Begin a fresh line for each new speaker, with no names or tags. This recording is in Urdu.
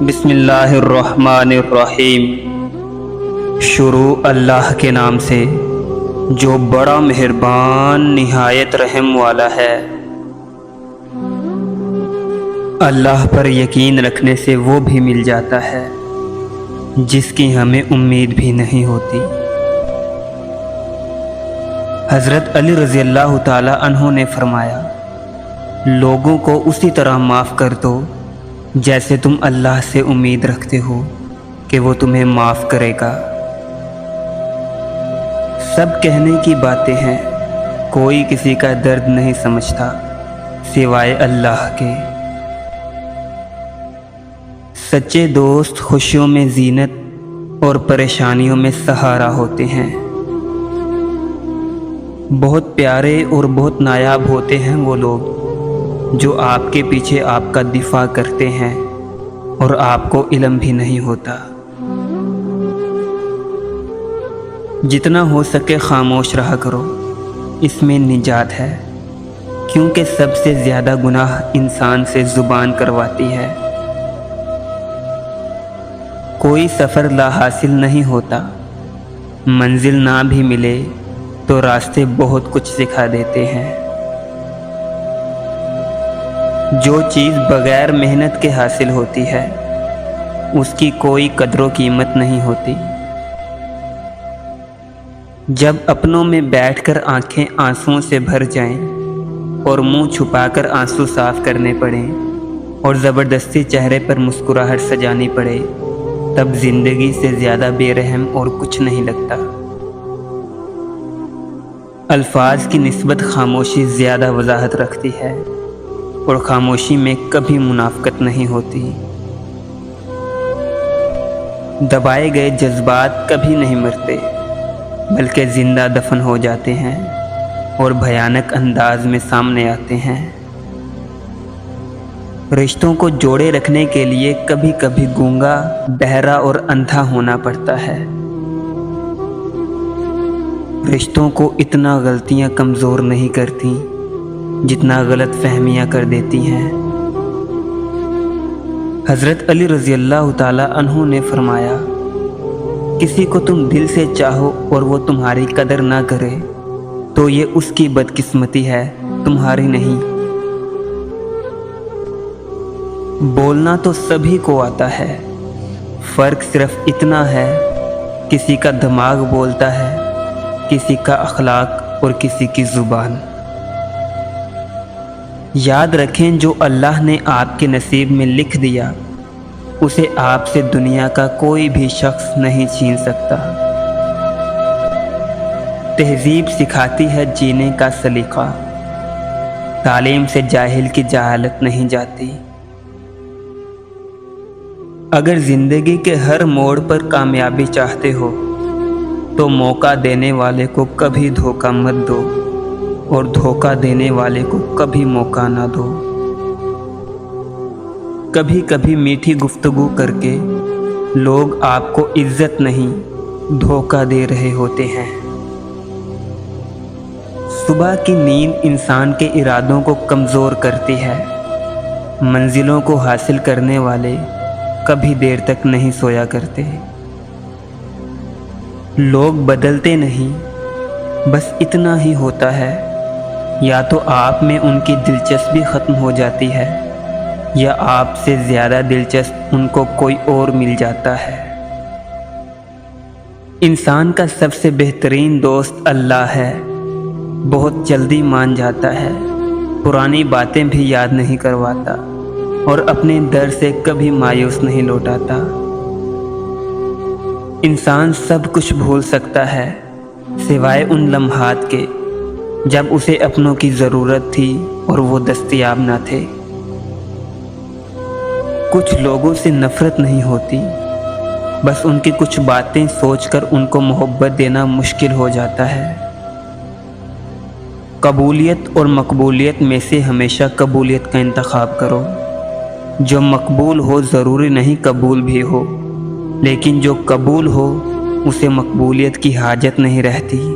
بسم اللہ الرحمن الرحیم۔ شروع اللہ کے نام سے جو بڑا مہربان نہایت رحم والا ہے۔ اللہ پر یقین رکھنے سے وہ بھی مل جاتا ہے جس کی ہمیں امید بھی نہیں ہوتی۔ حضرت علی رضی اللہ تعالی عنہ نے فرمایا، لوگوں کو اسی طرح معاف کر دو جیسے تم اللہ سے امید رکھتے ہو کہ وہ تمہیں معاف کرے گا۔ سب کہنے کی باتیں ہیں، کوئی کسی کا درد نہیں سمجھتا سوائے اللہ کے۔ سچے دوست خوشیوں میں زینت اور پریشانیوں میں سہارا ہوتے ہیں۔ بہت پیارے اور بہت نایاب ہوتے ہیں وہ لوگ جو آپ کے پیچھے آپ کا دفاع کرتے ہیں اور آپ کو علم بھی نہیں ہوتا۔ جتنا ہو سکے خاموش رہا کرو، اس میں نجات ہے، کیونکہ سب سے زیادہ گناہ انسان سے زبان کرواتی ہے۔ کوئی سفر لا حاصل نہیں ہوتا، منزل نہ بھی ملے تو راستے بہت کچھ سکھا دیتے ہیں۔ جو چیز بغیر محنت کے حاصل ہوتی ہے اس کی کوئی قدر و قیمت نہیں ہوتی۔ جب اپنوں میں بیٹھ کر آنکھیں آنسوؤں سے بھر جائیں اور منہ چھپا کر آنسو صاف کرنے پڑیں اور زبردستی چہرے پر مسکراہٹ سجانی پڑے، تب زندگی سے زیادہ بے رحم اور کچھ نہیں لگتا۔ الفاظ کی نسبت خاموشی زیادہ وضاحت رکھتی ہے اور خاموشی میں کبھی منافقت نہیں ہوتی۔ دبائے گئے جذبات کبھی نہیں مرتے بلکہ زندہ دفن ہو جاتے ہیں اور بھیانک انداز میں سامنے آتے ہیں۔ رشتوں کو جوڑے رکھنے کے لیے کبھی کبھی گونگا، بہرا اور اندھا ہونا پڑتا ہے۔ رشتوں کو اتنا غلطیاں کمزور نہیں کرتی جتنا غلط فہمیاں کر دیتی ہیں۔ حضرت علی رضی اللہ تعالی عنہ نے فرمایا، کسی کو تم دل سے چاہو اور وہ تمہاری قدر نہ کرے تو یہ اس کی بدقسمتی ہے، تمہاری نہیں۔ بولنا تو سبھی کو آتا ہے، فرق صرف اتنا ہے کسی کا دماغ بولتا ہے، کسی کا اخلاق اور کسی کی زبان۔ یاد رکھیں، جو اللہ نے آپ کے نصیب میں لکھ دیا اسے آپ سے دنیا کا کوئی بھی شخص نہیں چھین سکتا۔ تہذیب سکھاتی ہے جینے کا سلیقہ، تعلیم سے جاہل کی جہالت نہیں جاتی۔ اگر زندگی کے ہر موڑ پر کامیابی چاہتے ہو تو موقع دینے والے کو کبھی دھوکہ مت دو اور دھوکہ دینے والے کو کبھی موقع نہ دو۔ کبھی کبھی میٹھی گفتگو کر کے لوگ آپ کو عزت نہیں دھوکہ دے رہے ہوتے ہیں۔ صبح کی نیند انسان کے ارادوں کو کمزور کرتی ہے۔ منزلوں کو حاصل کرنے والے کبھی دیر تک نہیں سویا کرتے۔ لوگ بدلتے نہیں، بس اتنا ہی ہوتا ہے، یا تو آپ میں ان کی دلچسپی ختم ہو جاتی ہے یا آپ سے زیادہ دلچسپ ان کو کوئی اور مل جاتا ہے۔ انسان کا سب سے بہترین دوست اللہ ہے، بہت جلدی مان جاتا ہے، پرانی باتیں بھی یاد نہیں کرواتا اور اپنے در سے کبھی مایوس نہیں لوٹاتا۔ انسان سب کچھ بھول سکتا ہے سوائے ان لمحات کے جب اسے اپنوں کی ضرورت تھی اور وہ دستیاب نہ تھے۔ کچھ لوگوں سے نفرت نہیں ہوتی، بس ان کی کچھ باتیں سوچ کر ان کو محبت دینا مشکل ہو جاتا ہے۔ قبولیت اور مقبولیت میں سے ہمیشہ قبولیت کا انتخاب کرو۔ جو مقبول ہو ضروری نہیں قبول بھی ہو، لیکن جو قبول ہو اسے مقبولیت کی حاجت نہیں رہتی۔